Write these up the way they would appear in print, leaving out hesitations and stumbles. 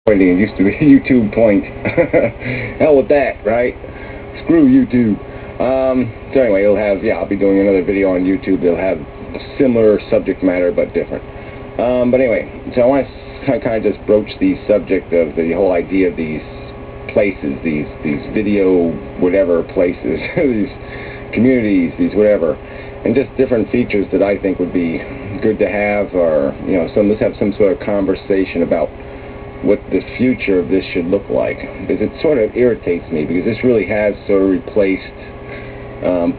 pointing. It used to be YouTube point. Hell with that, right? Screw YouTube. So anyway, I'll be doing another video on YouTube. They'll have similar subject matter, but different. But anyway, so I want to kind of just broach the subject of the whole idea of these places, these video whatever places, these communities, these whatever, and just different features that I think would be good to have, or let's have some sort of conversation about what the future of this should look like, because it sort of irritates me, because this really has sort of replaced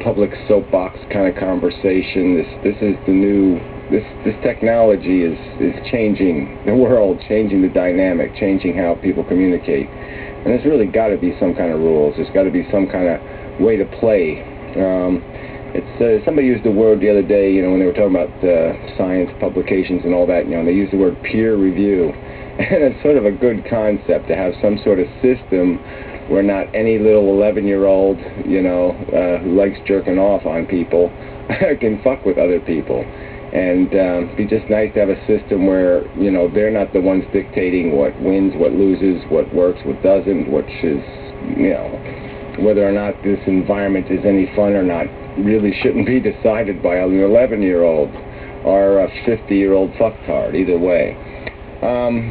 public soapbox kind of conversation. This is the new, this technology is changing the world, changing the dynamic, changing how people communicate, and there's really got to be some kind of rules. There's got to be some kind of way to play. Somebody used the word the other day, when they were talking about science publications and all that, they used the word peer review. And it's sort of a good concept to have some sort of system where not any little 11-year-old, who likes jerking off on people can fuck with other people. And it'd be just nice to have a system where, they're not the ones dictating what wins, what loses, what works, what doesn't, which is, whether or not this environment is any fun or not really shouldn't be decided by an 11-year-old or a 50-year-old fucktard, either way.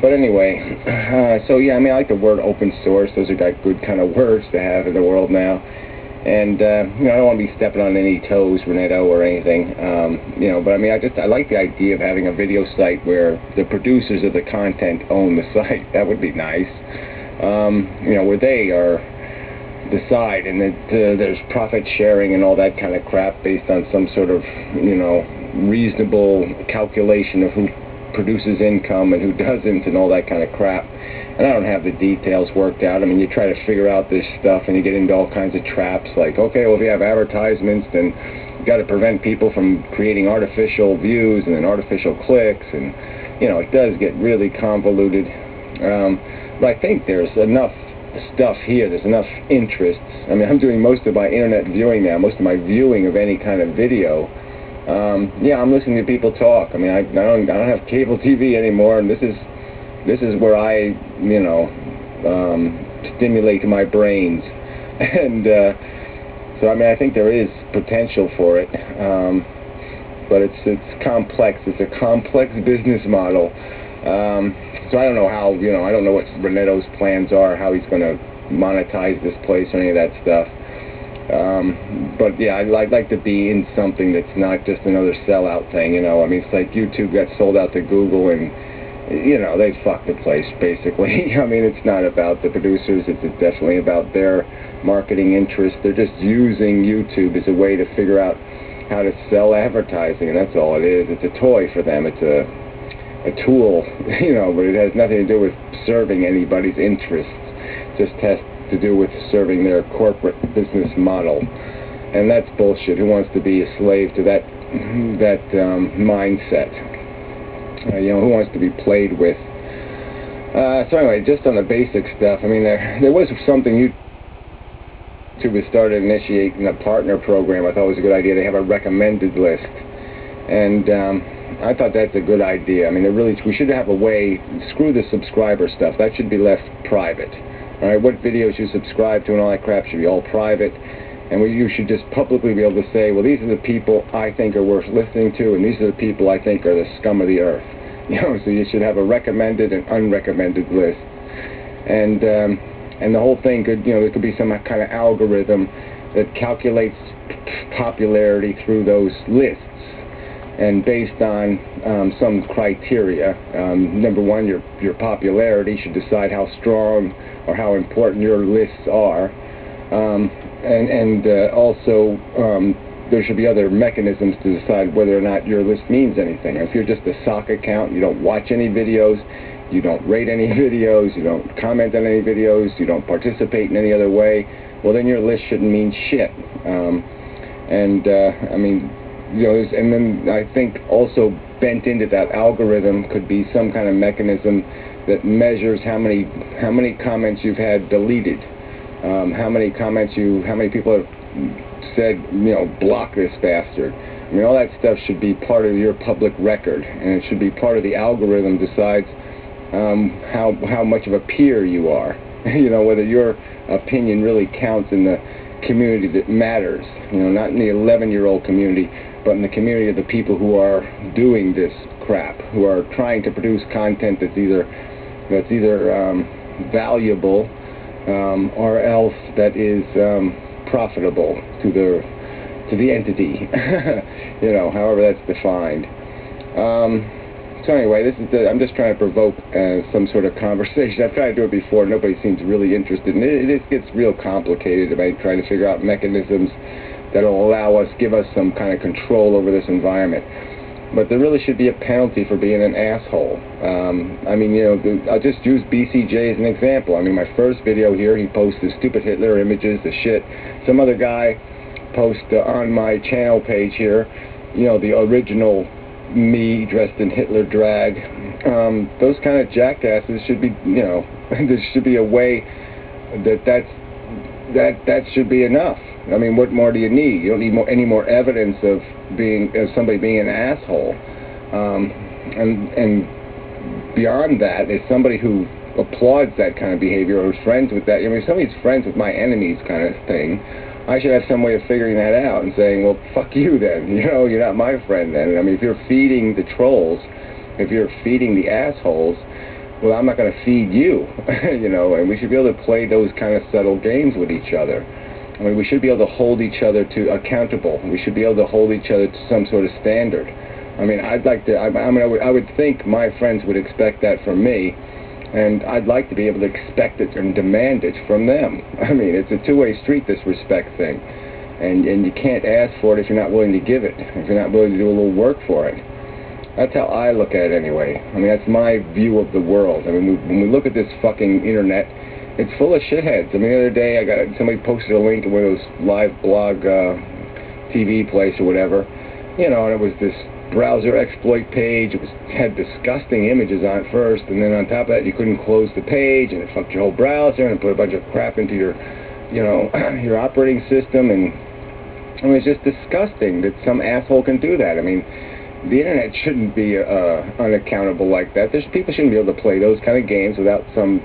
But anyway, so yeah, I like the word open source. Those are good kind of words to have in the world now. And, I don't want to be stepping on any toes, Reneto, or anything, but I like the idea of having a video site where the producers of the content own the site. That would be nice. Where they are decide, and that there's profit sharing and all that kind of crap based on some sort of, reasonable calculation of who produces income and who doesn't and all that kind of crap. And I don't have the details worked out. You try to figure out this stuff and you get into all kinds of traps like, okay, well, if you have advertisements, then you got to prevent people from creating artificial views and then artificial clicks, and it does get really convoluted. But I think there's enough stuff here, there's enough interests. I'm doing most of my internet viewing now, most of my viewing of any kind of video. I'm listening to people talk. I don't have cable TV anymore, and this is where I, stimulate my brains. And so I think there is potential for it, but it's complex. It's a complex business model. So I don't know how, I don't know what Reneto's plans are, how he's going to monetize this place or any of that stuff. But yeah, I'd like to be in something that's not just another sellout thing, it's like YouTube got sold out to Google, and, they fucked the place, basically. It's not about the producers, it's definitely about their marketing interests. They're just using YouTube as a way to figure out how to sell advertising, and that's all it is. It's a toy for them. It's a tool, but it has nothing to do with serving anybody's interests. It just has to do with serving their corporate business model, and that's bullshit. Who wants to be a slave to that mindset? Who wants to be played with? So anyway, just on the basic stuff, there was something YouTube has started initiating a partner program. I thought it was a good idea. They have a recommended list, and I thought that's a good idea. We should have a way, screw the subscriber stuff, that should be left private. Alright, what videos you subscribe to and all that crap should be all private, and you should just publicly be able to say, well, these are the people I think are worth listening to, and these are the people I think are the scum of the earth. So you should have a recommended and unrecommended list. And the whole thing could, there could be some kind of algorithm that calculates popularity through those lists. And based on some criteria, number one, your popularity should decide how strong or how important your lists are, and also there should be other mechanisms to decide whether or not your list means anything. If you're just a sock account, you don't watch any videos, you don't rate any videos, you don't comment on any videos, you don't participate in any other way, well, then your list shouldn't mean shit. And then I think also bent into that algorithm could be some kind of mechanism that measures how many comments you've had deleted, how many people have said, block this bastard. All that stuff should be part of your public record, and it should be part of the algorithm decides how much of a peer you are. You know, whether your opinion really counts in the community that matters. You know, not in the 11-year-old community, but in the community of the people who are doing this crap, who are trying to produce content that's either valuable or else that is profitable to the entity. You know, however that's defined. So anyway, I'm just trying to provoke some sort of conversation. I've tried to do it before. Nobody seems really interested, and it gets real complicated about trying to figure out mechanisms that will give us some kind of control over this environment. But there really should be a penalty for being an asshole. I mean, you know, I'll just use BCJ as an example. I mean, my first video here, he posted stupid Hitler images, the shit. Some other guy posted on my channel page here, you know, the original me dressed in Hitler drag. Those kind of jackasses should be, you know, there should be a way that should be enough. I mean, what more do you need? You don't need any more evidence of somebody being an asshole. And beyond that is somebody who applauds that kind of behavior or is friends with that. I mean, if somebody's friends with my enemies kind of thing, I should have some way of figuring that out and saying, well, fuck you then. You know, you're not my friend then. I mean, if you're feeding the trolls, if you're feeding the assholes, well, I'm not going to feed you. You know, and we should be able to play those kind of subtle games with each other. I mean, we should be able to hold each other accountable. We should be able to hold each other to some sort of standard. I mean, I would think my friends would expect that from me, and I'd like to be able to expect it and demand it from them. I mean, it's a two-way street, this respect thing. And you can't ask for it if you're not willing to give it, if you're not willing to do a little work for it. That's how I look at it anyway. I mean, that's my view of the world. I mean, when we look at this fucking internet, it's full of shitheads. I mean, the other day, somebody posted a link to one of those live blog TV place or whatever, you know, and it was this browser exploit page. It had disgusting images on it first, and then on top of that, you couldn't close the page, and it fucked your whole browser, and it put a bunch of crap into your, you know, your operating system, and I mean, it's just disgusting that some asshole can do that. I mean, the internet shouldn't be unaccountable like that. People shouldn't be able to play those kind of games without some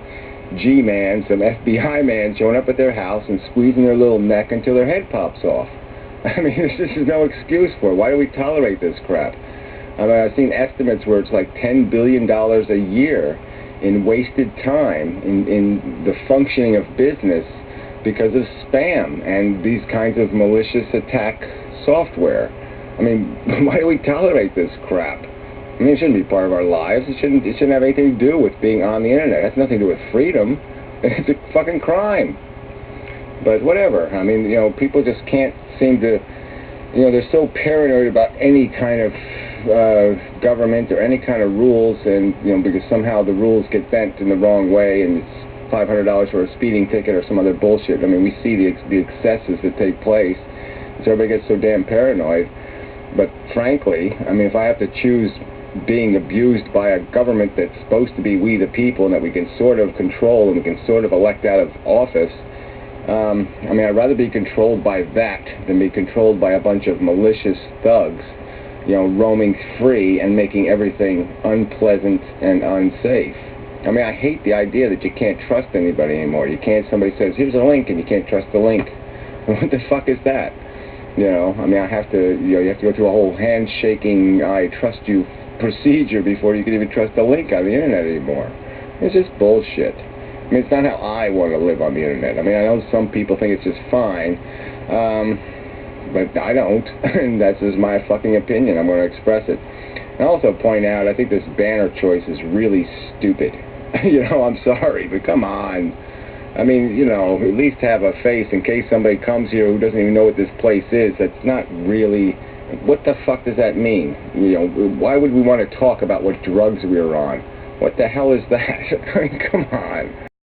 G-man, some FBI man showing up at their house and squeezing their little neck until their head pops off. I mean, this is no excuse for it. Why do we tolerate this crap? I mean, I've seen estimates where it's like $10 billion a year in wasted time in the functioning of business because of spam and these kinds of malicious attack software. I mean, why do we tolerate this crap? I mean, it shouldn't be part of our lives. It shouldn't have anything to do with being on the internet. It has nothing to do with freedom. It's a fucking crime. But whatever. I mean, you know, people just can't seem to, you know, they're so paranoid about any kind of government or any kind of rules, and, you know, because somehow the rules get bent in the wrong way, and it's $500 for a speeding ticket or some other bullshit. I mean, we see the excesses that take place, so everybody gets so damn paranoid. But frankly, I mean, if I have to choose being abused by a government that's supposed to be we the people and that we can sort of control and we can sort of elect out of office, I mean, I'd rather be controlled by that than be controlled by a bunch of malicious thugs, you know, roaming free and making everything unpleasant and unsafe. I mean, I hate the idea that you can't trust anybody anymore. Somebody says, here's a link, and you can't trust the link. What the fuck is that? You know, I mean, you have to go through a whole handshaking, I trust you procedure before you can even trust the link on the internet anymore. It's just bullshit. I mean, it's not how I want to live on the internet. I mean, I know some people think it's just fine, but I don't, and that's just my fucking opinion. I'm going to express it. And also point out, I think this banner choice is really stupid. You know, I'm sorry, but come on. I mean, you know, at least have a face in case somebody comes here who doesn't even know what this place is. That's not really... What the fuck does that mean? You know, why would we want to talk about what drugs we were on? What the hell is that? I mean, come on.